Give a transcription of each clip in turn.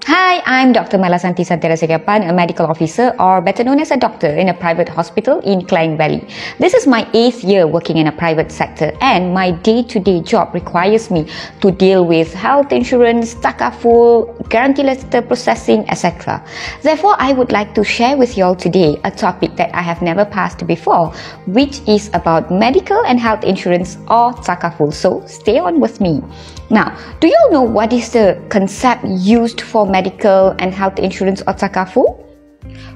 Hi, I'm Dr. Malasanti Santirasekapan, a medical officer or better known as a doctor in a private hospital in Klang Valley. This is my 8th year working in a private sector and my day-to-day job requires me to deal with health insurance, Takaful, guarantee letter processing, etc. Therefore, I would like to share with you all today a topic that I have never passed before, which is about medical and health insurance or Takaful. So stay on with me. Now, do you all know what is the concept used for medical and health insurance or Takaful?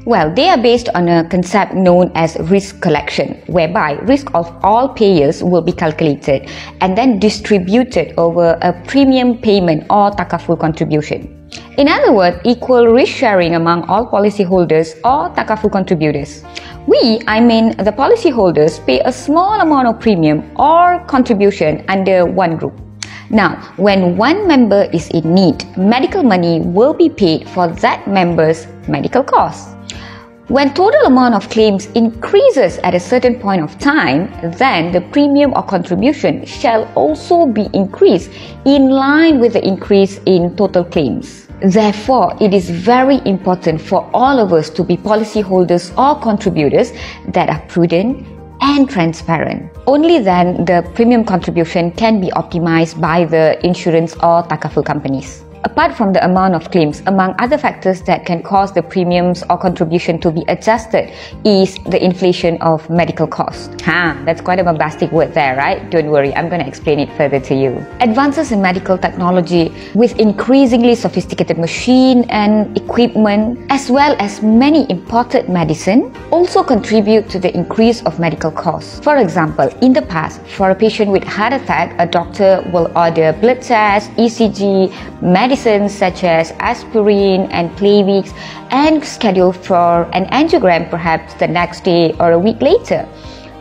Well, they are based on a concept known as risk collection, whereby risk of all payers will be calculated and then distributed over a premium payment or Takaful contribution. In other words, equal risk sharing among all policyholders or Takaful contributors. I mean the policyholders, pay a small amount of premium or contribution under one group. Now, when one member is in need, medical money will be paid for that member's medical costs. When total amount of claims increases at a certain point of time, then the premium or contribution shall also be increased in line with the increase in total claims. Therefore, it is very important for all of us to be policyholders or contributors that are prudent and transparent. Only then the premium contribution can be optimized by the insurance or Takaful companies. Apart from the amount of claims, among other factors that can cause the premiums or contribution to be adjusted is the inflation of medical costs. That's quite a bombastic word there, right? Don't worry, I'm going to explain it further to you. Advances in medical technology with increasingly sophisticated machine and equipment, as well as many imported medicine, also contribute to the increase of medical costs. For example, in the past, for a patient with heart attack, a doctor will order blood tests, ECG, medicines such as aspirin and Plavix and schedule for an angiogram perhaps the next day or a week later.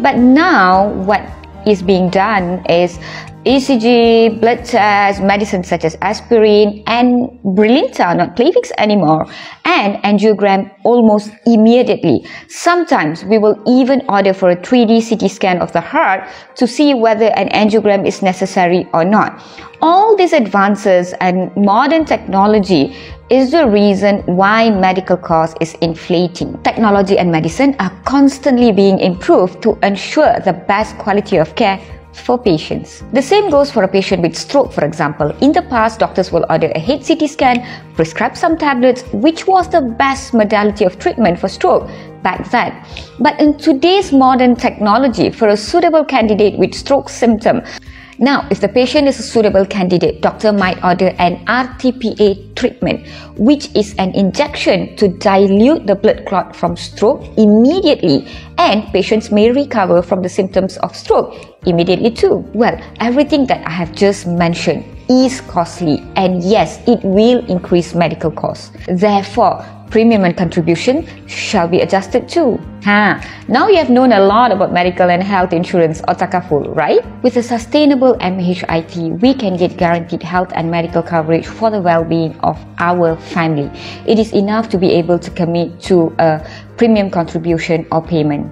But now what is being done is ECG, blood tests, medicines such as aspirin and Brilinta, not Plavix anymore, and angiogram almost immediately. Sometimes we will even order for a 3D CT scan of the heart to see whether an angiogram is necessary or not. All these advances and modern technology is the reason why medical cost is inflating. Technology and medicine are constantly being improved to ensure the best quality of care for patients. The same goes for a patient with stroke, for example. In the past, doctors will order a head CT scan, prescribe some tablets, which was the best modality of treatment for stroke back then. But in today's modern technology, for a suitable candidate with stroke symptom, now, if the patient is a suitable candidate, doctor might order an RTPA treatment, which is an injection to dilute the blood clot from stroke immediately, and patients may recover from the symptoms of stroke immediately too. Well, everything that I have just mentioned is costly, and yes, it will increase medical costs. Therefore, premium and contribution shall be adjusted too. Now you have known a lot about medical and health insurance or Takaful, right? With a sustainable MHIT, we can get guaranteed health and medical coverage for the well-being of our family. It is enough to be able to commit to a premium contribution or payment.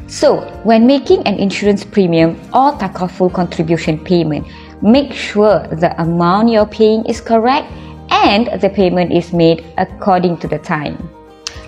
So, when making an insurance premium or Takaful contribution payment, make sure the amount you're paying is correct and the payment is made according to the time.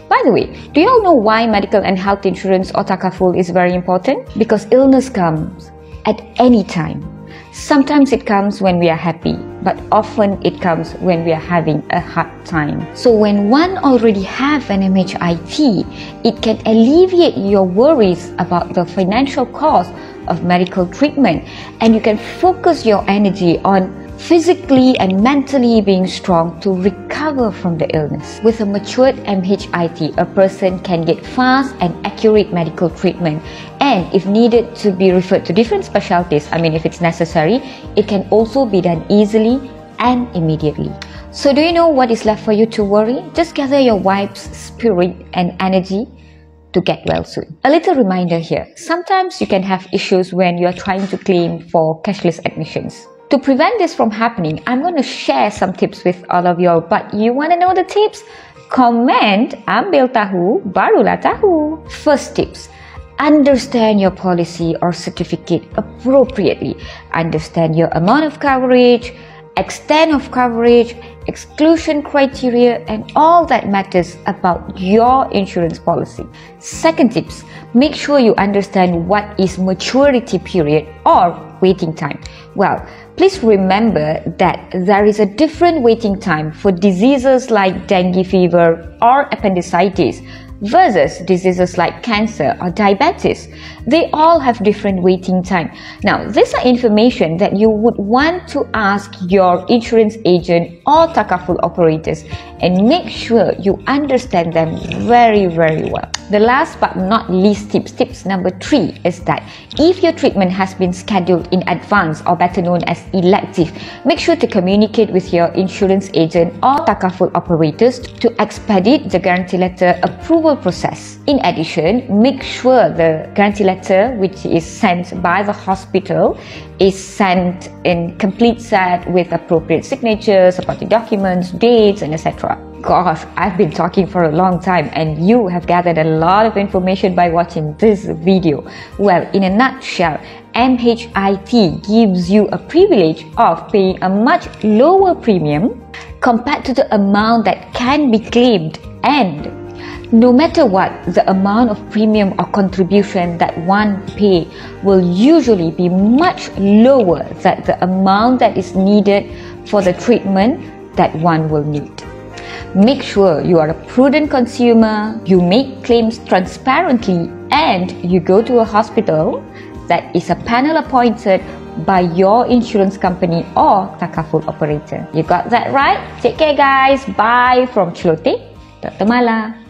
By the way, do you all know why medical and health insurance or Takaful is very important? Because illness comes at any time. Sometimes it comes when we are happy, but often it comes when we are having a hard time. So when one already have an MHIT, it can alleviate your worries about the financial cost of medical treatment, and you can focus your energy on physically and mentally being strong to recover from the illness. With a matured MHIT, a person can get fast and accurate medical treatment, and if needed to be referred to different specialties, if it's necessary, it can also be done easily and immediately. So do you know what is left for you to worry? Just gather your vibes, spirit and energy to get well soon. A little reminder here, sometimes you can have issues when you are trying to claim for cashless admissions. To prevent this from happening, I'm going to share some tips with all of you all. But you want to know the tips? Comment, ambil tahu, barulah tahu. First tips, understand your policy or certificate appropriately. Understand your amount of coverage, extent of coverage, exclusion criteria, and all that matters about your insurance policy. Second tips, make sure you understand what is maturity period or waiting time. Well, please remember that there is a different waiting time for diseases like dengue fever or appendicitis versus diseases like cancer or diabetes. They all have different waiting time. Now, these are information that you would want to ask your insurance agent or Takaful operators, and make sure you understand them very well. The last but not least tips number 3 is that if your treatment has been scheduled in advance, or better known as elective, make sure to communicate with your insurance agent or Takaful operators to expedite the guarantee letter approval process. In addition, make sure the guarantee letter which is sent by the hospital is sent in complete set with appropriate signatures, supporting documents, dates, and etc. Gosh, I've been talking for a long time and you have gathered a lot of information by watching this video. Well, in a nutshell, MHIT gives you a privilege of paying a much lower premium compared to the amount that can be claimed, and no matter what, the amount of premium or contribution that one pay will usually be much lower than the amount that is needed for the treatment that one will need. Make sure you are a prudent consumer, you make claims transparently, and you go to a hospital that is a panel appointed by your insurance company or Takaful operator. You got that right? Take care guys. Bye from Chilote, Dr. Mala.